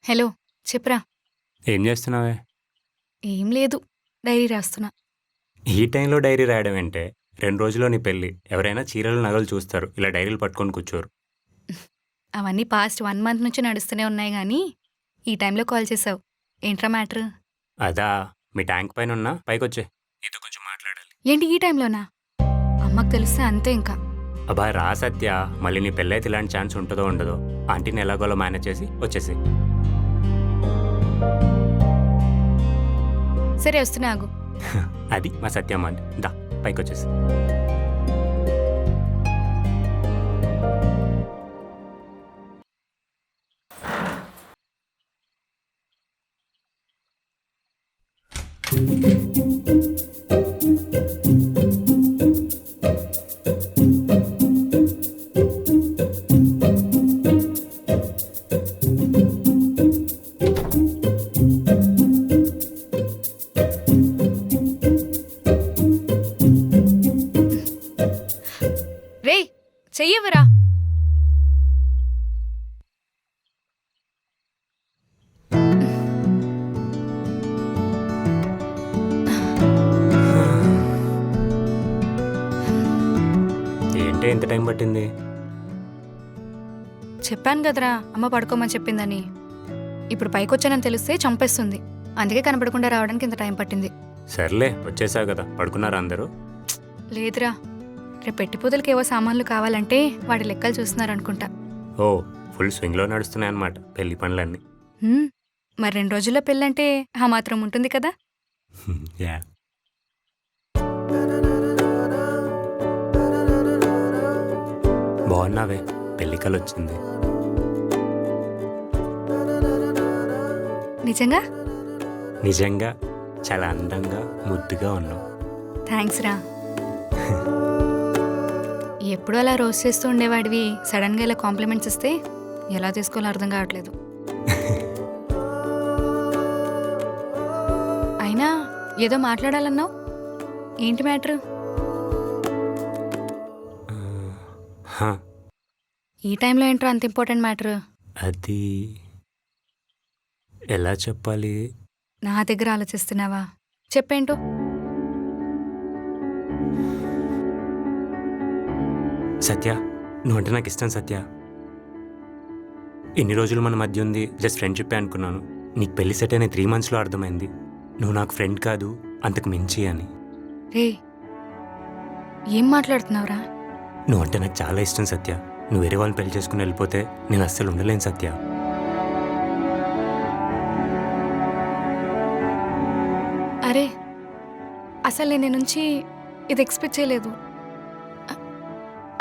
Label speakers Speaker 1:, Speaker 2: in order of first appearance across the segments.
Speaker 1: Hello చెప్పురా.
Speaker 2: ఏం చేస్తున్నావే?
Speaker 1: ఏం లేదు, డైరీ రాస్తున్నా.
Speaker 2: ఈ టైంలో డైరీ రాయడం ఏంటే? 2 రోజుల్లో నీ పెళ్ళి. ఎవరైనా చీరలు, నగలు చూస్తారు. ఇలా డైరీలు పట్టుకొని కూర్చోరు.
Speaker 1: అవన్నీ పాస్ట్ 1 మంత్ నుంచి నడుస్తూనే ఉన్నాయి కానీ ఈ టైంలో కాల్ చేసావు. ఏంట్రా మ్యాటర్?
Speaker 2: అదా, మీ ట్యాంక్ పైన ఉన్నా పైకొచ్చే, నీతో కొంచెం మాట్లాడాలి.
Speaker 1: ఏంటి ఈ టైంలోనా? అమ్మకు తెలిస్తే అంతే ఇంకా.
Speaker 2: అబ్బా రా సత్య, మళ్ళీ నీ పెళ్ళైతే ఇలాంటి ఛాన్స్ ఉంటుందో ఉండదో. ఆంటీని ఎలాగోలో మేనేజ్ చేసి వచ్చేసి.
Speaker 1: సరే వస్తున్నా, ఆగు.
Speaker 2: అది మా సత్యమ్మ అంటే. దా పైకొచ్చేసి.
Speaker 1: రే చెయ్యవరా.
Speaker 2: ఏంటే ఇంత టైం పట్టింది?
Speaker 1: చెప్పాను కదరా అమ్మ పడుకోమని చెప్పిందని. ఇప్పుడు పైకొచ్చానని తెలిస్తే చంపేస్తుంది. అందుకే కనపడకుండా రావడానికి ఇంత టైం పట్టింది.
Speaker 2: సర్లే వచ్చేసావు కదా, పడుకున్నారా అందరూ?
Speaker 1: లేదురా, రేపు పెట్టిపోతలకి ఏవో సామాన్లు కావాలంటే వాడి లెక్కలు చూస్తున్నారనుకుంటా.
Speaker 2: ఓ, ఫుల్ స్వింగ్లో నడుస్తున్నాయన్నమాట పెళ్లి పనులన్నీ.
Speaker 1: మరి 2 రోజుల్లో పెళ్ళంటే ఆ మాత్రం ఉంటుంది కదా.
Speaker 2: యా. బాగున్నావే, పెళ్ళికలు వచ్చింది.
Speaker 1: నిజంగా?
Speaker 2: నిజంగా చాలా అందంగా ముద్దుగా ఉన్నావు.
Speaker 1: థ్యాంక్స్ రా. ఎప్పుడు అలా రోజ్ చేస్తూ ఉండేవాడివి సడన్గా ఇలా కాంప్లిమెంట్స్ ఇస్తే ఎలా తీసుకోవాలో అర్థం కావట్లేదు. అయినా ఏదో మాట్లాడాలన్నావు, ఏంటి మ్యాటర్?
Speaker 2: హా,
Speaker 1: ఈ టైంలో ఏంట్రా అంత ఇంపార్టెంట్ మ్యాటర్?
Speaker 2: అది ఎలా చెప్పాలి?
Speaker 1: నా దగ్గర ఆలోచిస్తున్నావా? చెప్పేంటో.
Speaker 2: సత్య, నువ్వంటే నాకు ఇష్టం సత్య. ఎన్ని రోజులు మన మధ్య ఉంది జస్ట్ ఫ్రెండ్షిప్ అనుకున్నాను. నీకు పెళ్లి సెట్ అయిన 3 monthsలో అర్థమైంది నువ్వు నాకు ఫ్రెండ్ కాదు, అంతకు మించి అని.
Speaker 1: రే ఏం మాట్లాడుతున్నావురా?
Speaker 2: నువ్వంటే నాకు చాలా ఇష్టం సత్య. నువ్వు వేరే వాళ్ళని పెళ్లి చేసుకుని వెళ్ళిపోతే నేను అస్సలు ఉండలేను సత్య.
Speaker 1: అరే అసలు నేను నీ నుంచి ఇది ఎక్స్పెక్ట్ చేయలేదు.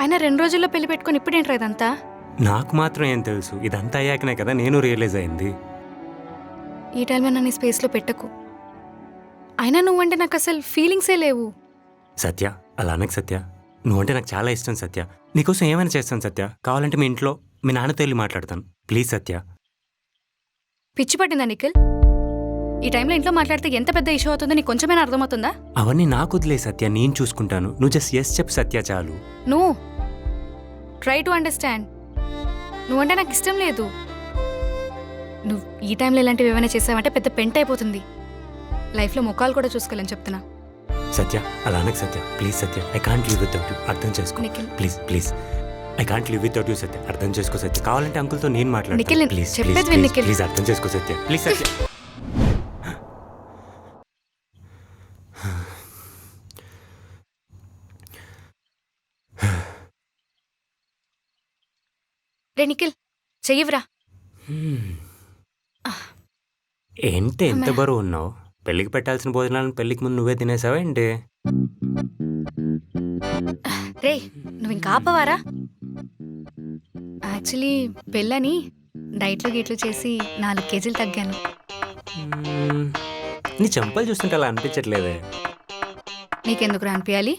Speaker 1: అయినా 2 రోజుల్లో పెళ్లి పెట్టుకుని ఇప్పుడేంట్రా ఇదంతా?
Speaker 2: నాకు మాత్రం ఏం తెలుసు, ఇదంతా అయ్యాకనే కదా నేను రియలైజ్ అయింది.
Speaker 1: ఈ టైంలో నన్ను స్పేస్లో పెట్టకు. అయినా నువ్వంటే నాకు అసలు ఫీలింగ్సే లేవు.
Speaker 2: సత్య అలా అనకు సత్య. నువ్వంటే నాకు చాలా ఇష్టం సత్య. నీకోసం ఏమైనా చేస్తాను సత్య. కావాలంటే మీ ఇంట్లో మీ నాన్నతో వెళ్ళి మాట్లాడతాను. ప్లీజ్ సత్య.
Speaker 1: పిచ్చి పట్టిందా నిఖిల్? ఈ టైంలో ఇంట్లో మాట్లాడితే ఎంత పెద్ద ఇష్యూ అవుతుందో నీకు కొంచెమైనా అర్థమవుతుందా?
Speaker 2: అవన్నీ నాకు వదిలే సత్య, నేను చూసుకుంటాను. నువ్వు జస్ట్ ఎస్ చెప్పు సత్య చాలు.
Speaker 1: నువ్వు ట్రై టు అండర్స్టాండ్. నువ్వంటే నాకు ఇష్టం లేదు. నువ్వు ఈ టైంలో ఇలాంటివి ఏమైనా చేసావంటే పెద్ద పెంట అయిపోతుంది. లైఫ్లో ముఖాలు కూడా చూసుకోలేని చెప్తున్నా.
Speaker 2: సత్య అలా అనకు Satya. Please Satya, I can't live without you. అర్థం చేసుకో
Speaker 1: Nikhil.
Speaker 2: Please please. I can't live without you Satya. అర్థం చేసుకో సత్య. కావాలంటే అంకుల్తో నేను
Speaker 1: నిఖిల్,
Speaker 2: మాట్లాడతాను. ప్లీజ్
Speaker 1: చెప్పేది
Speaker 2: ప్లీజ్
Speaker 1: విను
Speaker 2: ప్లీజ్
Speaker 1: నిఖిల్.
Speaker 2: ప్లీజ్ అర్థం చేసుకో సత్య. ప్లీజ్ సత్య.
Speaker 1: రే నిఖిల్ చెయ్యవురా.
Speaker 2: ఏంటి ఎంత బరువు ఉన్నావు? పెళ్ళికి పెట్టాల్సిన భోజనాలను పెళ్ళికి ముందు నువ్వే తినేసావా ఏంటి?
Speaker 1: రే నువ్వు ఇంకా ఆపవారా? యాక్చువల్లీ పెళ్ళని డైట్లు గీట్లు చేసి 4 కేజీలు తగ్గాను.
Speaker 2: నీ చెంపలు చూస్తుంటే అలా అనిపించట్లేదే.
Speaker 1: నీకెందుకు అనిపించాలి?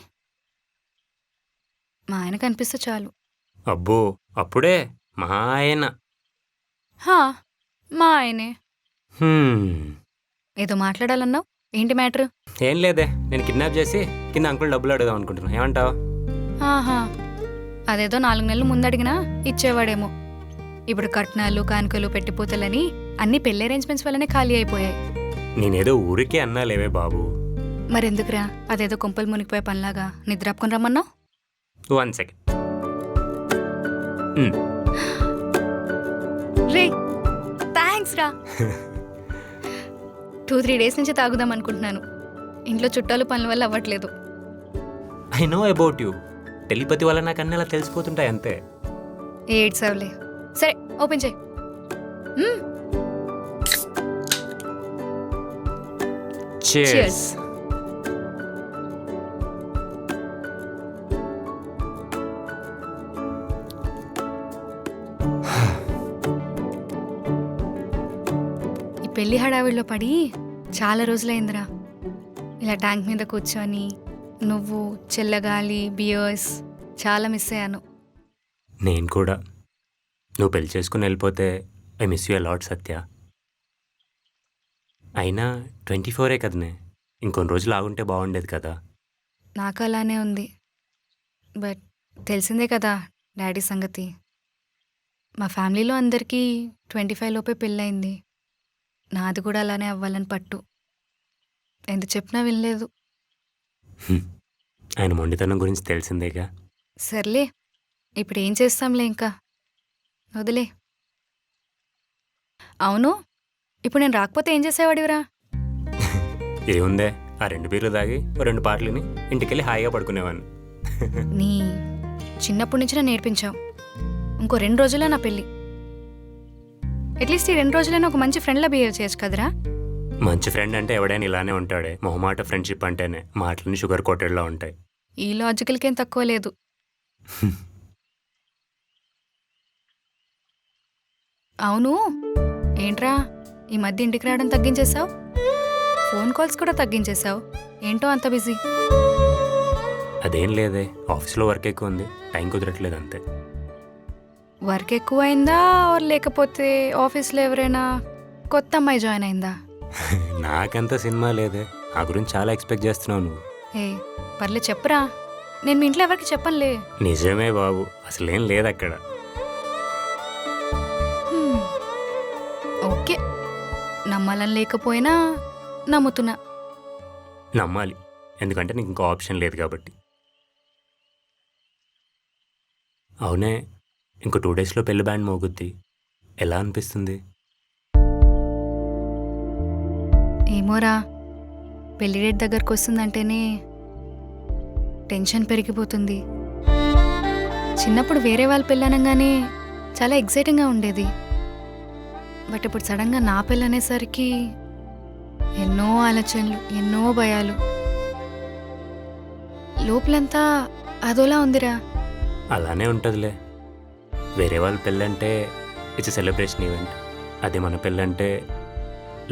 Speaker 1: మా ఆయనకు అనిపిస్తే చాలు.
Speaker 2: అబ్బో, అప్పుడే మా ఆయన.
Speaker 1: హా మా ఆయనే.
Speaker 2: హ్మ్.
Speaker 1: ఏదో మాట్లాడాలన్నావు, ఏంటి మ్యాటర్?
Speaker 2: ఏం లేదే, నేను కిడ్నాప్ చేసి కింద అంకుల్ డబ్బులు అడుగుదాం అనుకుంటున్నా. ఏమంటావు?
Speaker 1: ఆహా, అదేదో 4 నెలలు ముందడిగినా ఇచ్చేవాడేమో. ఇప్పుడు కట్నాలు కానుకలు పెట్టిపోతలని అన్ని పెళ్లి అరేంజ్మెంట్స్ వల్లనే ఖాళీ అయిపోయాయి.
Speaker 2: నేనేదో ఊరికే అన్నా లేవే బాబు.
Speaker 1: మరెందుకురా అదేదో కొంపలు మునిగిపోయే పనిలాగా నిద్రాపుకొని రమ్మన్నావు?
Speaker 2: 1 సెకండ్.
Speaker 1: రే థ్యాంక్స్ రా. 2-3 డేస్ నుంచి తాగుదాం అనుకుంటున్నాను. ఇంట్లో చుట్టాలు పనుల వల్ల అవ్వట్లేదు.
Speaker 2: I know about you. Telepathy వల్ల నాకు అన్నీ అలా తెలిసిపోతుంటాయి అంతే.
Speaker 1: ఏడ్సావులే. సరే ఓపెన్ చేయి.
Speaker 2: Cheers.
Speaker 1: ఈ పెళ్లి హడావిడిలో పడి చాలా రోజులైందిరా. ఇలా ట్యాంక్ మీద కూర్చొని నువ్వు, చెల్లగాలి, బియర్స్ చాలా మిస్ అయ్యాను.
Speaker 2: నేను కూడా. నువ్వు పెళ్లి చేసుకుని వెళ్ళిపోతే ఐ మిస్ యూ అలాట్ సత్య. అయినా 24 కదనే, ఇంకొన్ని రోజులు ఆగుంటే బాగుండేది కదా.
Speaker 1: నాకు అలానే ఉంది. బట్ తెలిసిందే కదా డాడీ సంగతి. మా ఫ్యామిలీలో అందరికీ 25 లోపే పెళ్ళయింది. నాది కూడా అలానే అవ్వాలని పట్టు. ఎంత చెప్పినా వినలేదు.
Speaker 2: ఆయన మొండితనం గురించి తెలిసిందేగా.
Speaker 1: సర్లే ఇప్పుడు ఏం చేస్తాంలే, ఇంకా వదిలే. అవును, ఇప్పుడు నేను రాకపోతే ఏం చేసేవాడివిరా?
Speaker 2: ఏముందే, ఆ 2 బీర్లు తాగి 2 పాటలని ఇంటికెళ్ళి హాయిగా పడుకునేవాడిని.
Speaker 1: నీ చిన్నప్పటి నుంచి నన్ను నేర్పించావు. ఇంకో 2 రోజుల్లో నా పెళ్ళి. అట్లీస్ట్ ఈ 2 రోజులైనా ఒక మంచి ఫ్రెండ్లా బిహేవ్ చేయొచ్చు కదరా.
Speaker 2: మంచి ఫ్రెండ్ అంటే ఎవడైనా ఇలానే ఉంటాడే. మొహమాట ఫ్రెండ్షిప్ అంటేనే మాటలని షుగర్ కోటెడ్లా ఉంటాయి.
Speaker 1: ఈ లాజికల్కేం తక్కువ లేదు. అవును, ఏంట్రా ఈ మధ్య ఇంటికి రావడం తగ్గించేశావు? ఫోన్ కాల్స్ కూడా తగ్గించేశావు. ఏంటో అంత బిజీ?
Speaker 2: అదేం లేదే, ఆఫీస్లో వర్క్ ఎక్కువ ఉంది, టైం కుదరట్లేదు అంతే.
Speaker 1: వర్క్ ఎక్కువ అయిందా లేకపోతే ఆఫీస్లో ఎవరైనా కొత్త అమ్మాయి జాయిన్ అయిందా?
Speaker 2: నాకంత సినిమా లేదే, ఆ గురించి చాలా ఎక్స్పెక్ట్ చేస్తున్నావు నువ్వు.
Speaker 1: ఏ పర్లే చెప్పరా, నేను మీ ఇంట్లో ఎవరికి చెప్పనులే.
Speaker 2: నిజమే బాబు, అసలేం లేదు అక్కడ.
Speaker 1: ఓకే, నమ్మాలని లేకపోయినా నమ్ముతున్నా.
Speaker 2: నమ్మాలి, ఎందుకంటే నీకు ఇంకో ఆప్షన్ లేదు కాబట్టి. అవునే, ఇంకో 2 డేస్లో పెళ్లి బ్యాండ్ మోగుద్ది. ఎలా అనిపిస్తుంది?
Speaker 1: ఏమోరా, పెళ్లి డేట్ దగ్గరకు వస్తుందంటేనే టెన్షన్ పెరిగిపోతుంది. చిన్నప్పుడు వేరే వాళ్ళ పెళ్ళనగానే చాలా ఎక్సైటింగ్గా ఉండేది. బట్ ఇప్పుడు సడన్గా నా పెళ్ళి అనేసరికి ఎన్నో ఆలోచనలు, ఎన్నో భయాలు. లోపలంతా అదోలా ఉందిరా.
Speaker 2: అలానే ఉంటుందిలే. వేరే వాళ్ళ పెళ్ళంటే ఇట్స్ సెలబ్రేషన్ ఈవెంట్. అదే మన పెళ్ళంటే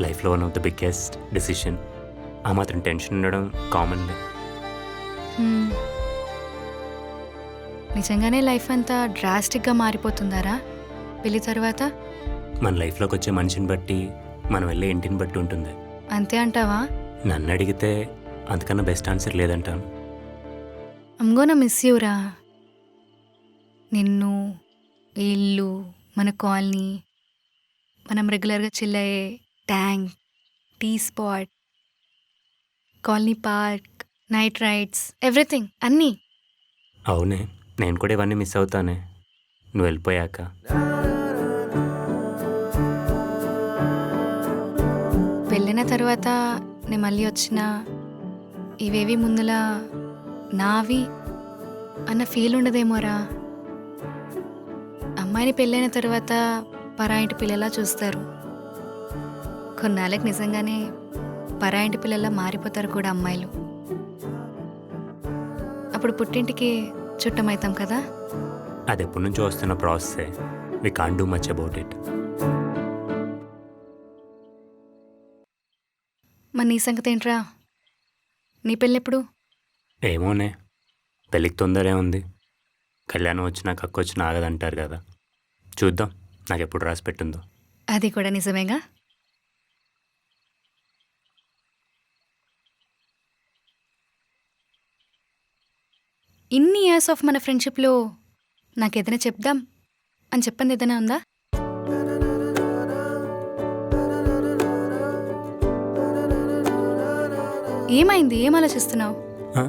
Speaker 2: లైఫ్లో one of the biggest decision. ఆ మాత్రం టెన్షన్ ఉండడం కామన్లే.
Speaker 1: నిజంగానే లైఫ్ అంతా డ్రాస్టిక్గా మారిపోతుందారా పెళ్లి తర్వాత?
Speaker 2: మన లైఫ్లోకి వచ్చే మనిషిని బట్టి, మనం వెళ్ళే ఇంటిని బట్టి ఉంటుంది.
Speaker 1: అంతే అంటావా?
Speaker 2: నన్ను అడిగితే అంతకన్నా బెస్ట్ ఆన్సర్ లేదంటాను.
Speaker 1: ఐమ్ గోనా మిస్ యూ రా. నిన్ను, ఈ ఇల్లు, మన కాలనీ, మనం రెగ్యులర్గా చిల్లయ్యే tank, tea spot, colony park, night rides, everything అన్నీ.
Speaker 2: అవునే, నేను కూడా ఇవన్నీ మిస్ అవుతానే నువ్వు వెళ్ళిపోయాక.
Speaker 1: పెళ్ళిన తర్వాత నేను మళ్ళీ వచ్చిన ఇవేవి ముందులా నావి అన్న ఫీల్ ఉండదేమోరా. అమ్మాయిని పెళ్ళైన తర్వాత పరాయింటి పిల్లలా చూస్తారు. కొన్నాళ్ళకి నిజంగానే పరాయింటి పిల్లలా మారిపోతారు కూడా అమ్మాయిలు. అప్పుడు పుట్టింటికి చుట్టమవుతాం కదా.
Speaker 2: అది ఎప్పటి నుంచో వస్తున్న ప్రాసెసే. We can't do much about it.
Speaker 1: మరి నీ సంగతి ఏంట్రా? నీ పెళ్ళెప్పుడు?
Speaker 2: ఏమోనే, పెళ్ళికి తొందరే ఉంది. కళ్యాణం వచ్చినా కక్కు వచ్చినా ఆగదంటారు కదా. చూద్దాం నాకు ఎప్పుడు రాసి పెట్టిందో.
Speaker 1: అది కూడా నిజమేగా. ఇన్ని ఇయర్స్ ఆఫ్ మన ఫ్రెండ్షిప్లో నాకేదైనా చెప్దాం అని చెప్పంది ఏదైనా ఉందా? ఏమైంది? ఏం ఆలోచిస్తున్నావు?
Speaker 2: ఆ?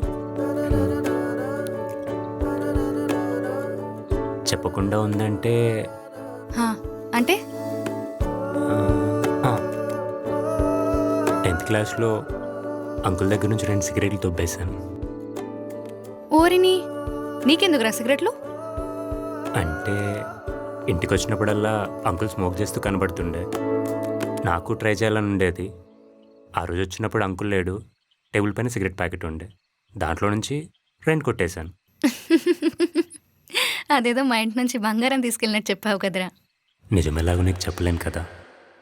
Speaker 2: చెప్పకుండా ఉందంటే
Speaker 1: అంటే
Speaker 2: 10th క్లాస్లో అంకుల్ దగ్గర నుంచి 2 సిగరెట్లు తొబ్బేశాను.
Speaker 1: ఓరిని, నీకెందుకురా సిగరెట్లు?
Speaker 2: అంటే ఇంటికి వచ్చినప్పుడల్లా అంకుల్ స్మోక్ చేస్తూ కనబడుతుండే. నాకు ట్రై చేయాలని ఉండేది. ఆ రోజు వచ్చినప్పుడు అంకుల్ లేడు. టేబుల్ పైన సిగరెట్ ప్యాకెట్ ఉండే. దాంట్లో నుంచి 2 కొట్టేశాను.
Speaker 1: అదేదో మా ఇంటి నుంచి బంగారం తీసుకెళ్ళినట్టు చెప్పావు కదరా.
Speaker 2: నిజమేలాగో నీకు చెప్పలేను కదా.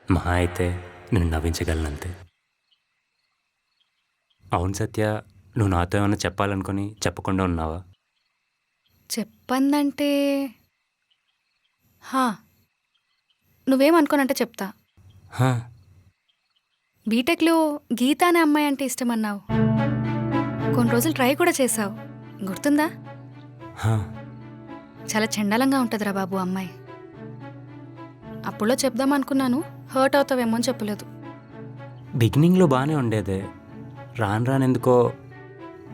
Speaker 2: మహా అయితే నేను నవ్వించగలనంతే. అవును సత్య, నువ్వు నాతో ఏమైనా చెప్పాలనుకుని చెప్పకుండా ఉన్నావా?
Speaker 1: చెప్పందంటే నువ్వేమనుకోనంటే చెప్తా.
Speaker 2: హా,
Speaker 1: బీటెక్లో గీత అనే అమ్మాయి అంటే ఇష్టమన్నావు. కొన్ని రోజులు ట్రై కూడా చేశావు, గుర్తుందా?
Speaker 2: హా.
Speaker 1: చాలా చండాలంగా ఉంటుందిరా బాబు అమ్మాయి. అప్పుడులో చెప్దామనుకున్నాను, హర్ట్ అవుతావేమో అని చెప్పలేదు.
Speaker 2: బిగినింగ్లో బాగానే ఉండేదే. రానెందుకో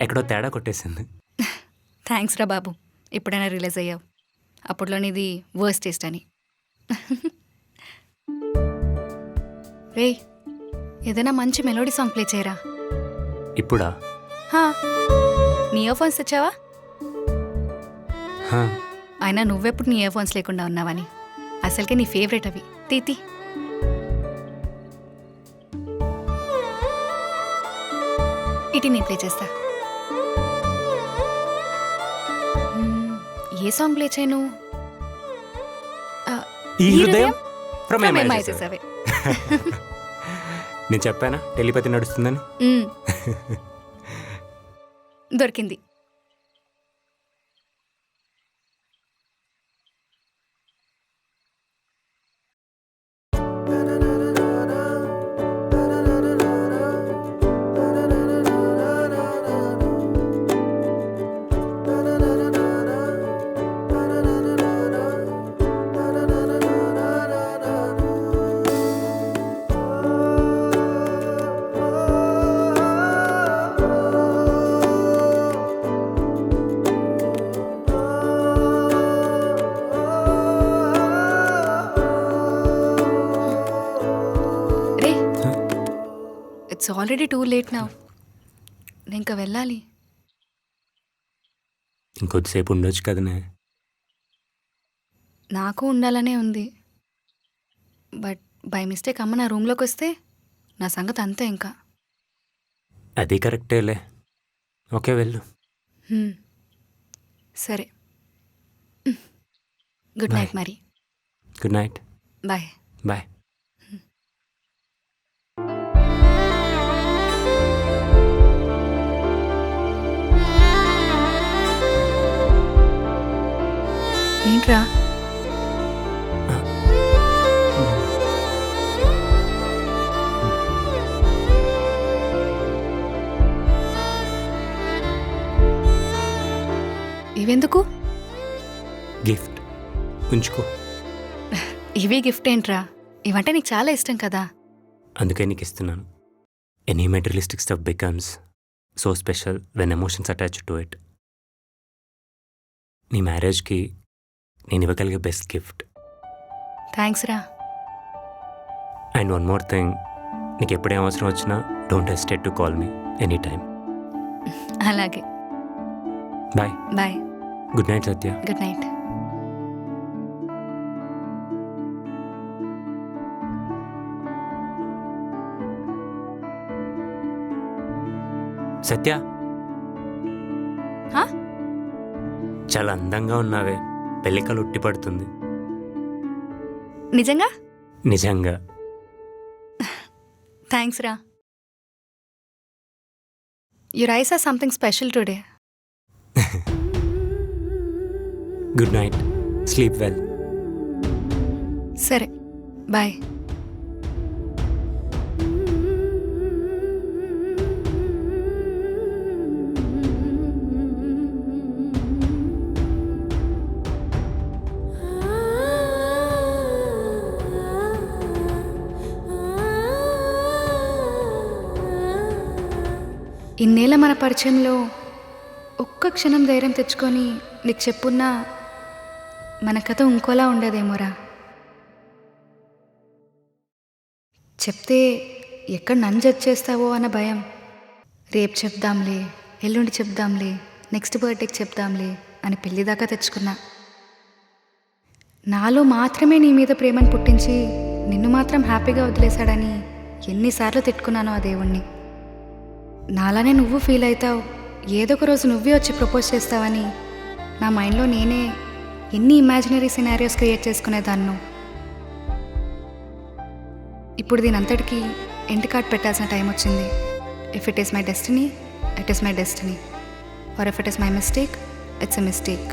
Speaker 2: ఎక్కడో తేడా కొట్టేసింది.
Speaker 1: థ్యాంక్స్ రా బాబు, ఇప్పుడైనా రిలీజ్ అయ్యావు. అప్పట్లో నీది వర్స్ట్ టేస్ట్ అని. రే, ఏదైనా మంచి మెలోడీ సాంగ్ ప్లే చేయరా.
Speaker 2: ఇప్పుడా?
Speaker 1: నీ ఇయర్ ఫోన్స్ తెచ్చావా?
Speaker 2: హా.
Speaker 1: అయినా నువ్వెప్పుడు నీ ఇయర్ ఫోన్స్ లేకుండా ఉన్నావని. అసలుకే నీ ఫేవరెట్ అవి. తీతి ఇటీ నేను ప్లే చేస్తా. ఏ సాంగ్ ప్లే చేయను?
Speaker 2: ఈ హృదయం from
Speaker 1: From
Speaker 2: MI
Speaker 1: MI
Speaker 2: చేసావే.
Speaker 1: చేసావే.
Speaker 2: నేను చెప్పానా టెలిపతి నడుస్తుందని?
Speaker 1: దొరికింది. రే, it's already too late now. నేను ఇంకా వెళ్ళాలి.
Speaker 2: ఇంకొద్దిసేపు ఉండొచ్చు కదనే.
Speaker 1: నాకు ఉండాలనే ఉంది, బట్ బై మిస్టేక్ అమ్మ నా రూమ్లోకి వస్తే నా సంగతి అంతే ఇంకా.
Speaker 2: అది కరెక్టేలే. ఓకే వెళ్ళు.
Speaker 1: సరే, గుడ్ నైట్ మరి.
Speaker 2: Good night.
Speaker 1: బాయ్.
Speaker 2: బాయ్.
Speaker 1: ఏంట్రా? ఇవెందుకు?
Speaker 2: గిఫ్ట్ ఉంచుకో.
Speaker 1: ఇవి గిఫ్ట్ ఏంట్రా? ఇవంటే నీకు చాలా ఇష్టం కదా.
Speaker 2: అందుకే నీకు ఇస్తున్నాను. Any materialistic stuff becomes so special when emotions attach to it. నీ మ్యారేజ్కి నేను ఇవ్వగలిగే బెస్ట్ గిఫ్ట్.
Speaker 1: థ్యాంక్స్ రా.
Speaker 2: అండ్ వన్ మోర్ థింగ్, నీకు ఎప్పుడే అవసరం వచ్చినా don't hesitate to call me any time.
Speaker 1: అలాగే.
Speaker 2: Bye.
Speaker 1: Bye.
Speaker 2: Good night Satya.
Speaker 1: Good night.
Speaker 2: Satya,
Speaker 1: హా?
Speaker 2: చాలా అందంగా ఉన్నావే. పెళ్ళికలు ఉట్టి పడుతుంది.
Speaker 1: నిజంగా?
Speaker 2: నిజంగా.
Speaker 1: థ్యాంక్స్ రా. Your eyes or something special today.
Speaker 2: Good night. Sleep well.
Speaker 1: సరే, బాయ్. ఇన్నేళ్ళ మన పరిచయంలో ఒక్క క్షణం ధైర్యం తెచ్చుకొని నీకు చెప్పున్నా మన కథ ఇంకోలా ఉండేదేమోరా. చెప్తే ఎక్కడ నన్ను జడ్జ్ చేస్తావో అన్న భయం. రేపు చెప్దాంలే, ఎల్లుండి చెప్దాంలే, నెక్స్ట్ బర్త్డేకి చెప్దాంలే అని పెళ్లి దాకా తెచ్చుకున్నా. నాలో మాత్రమే నీ మీద ప్రేమను పుట్టించి నిన్ను మాత్రం హ్యాపీగా వదిలేశాడని ఎన్నిసార్లు తిట్టుకున్నానో ఆ దేవుణ్ణి. నాలానే నువ్వు ఫీల్ అవుతావు, ఏదో ఒక రోజు నువ్వే వచ్చి ప్రపోజ్ చేస్తావని నా మైండ్లో నేనే ఎన్ని ఇమాజినరీ సినారియోస్ క్రియేట్ చేసుకునేదాన్నో. ఇప్పుడు దీనంతటికీ ఎండ్ కార్డ్ పెట్టాల్సిన టైం వచ్చింది. If it is my destiny, it is my destiny. Or if it is my mistake, it's a mistake.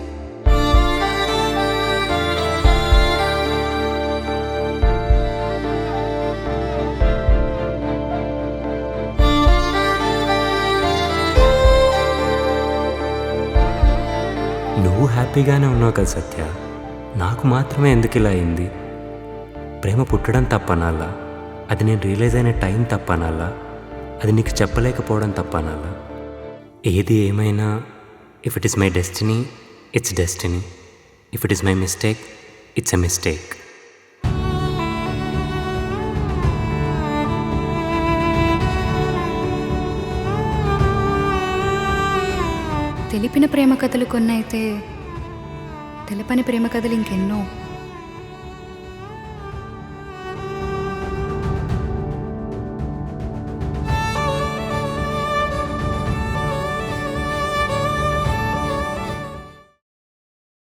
Speaker 2: నువ్వు హ్యాపీగానే ఉన్నావు కదా సత్య, నాకు మాత్రమే ఎందుకు ఇలా అయింది? ప్రేమ పుట్టడం తప్పనాలా? అది నేను రియలైజ్ అయిన టైం తప్పనాలా? అది నీకు చెప్పలేకపోవడం తప్పనాలా? ఏది ఏమైనా if it is my destiny, it's destiny. If it is my mistake, it's a mistake.
Speaker 1: తెలిపిన ప్రేమ కథలు కొన్నైతే తెలపని ప్రేమ కథలు ఇంకెన్నో.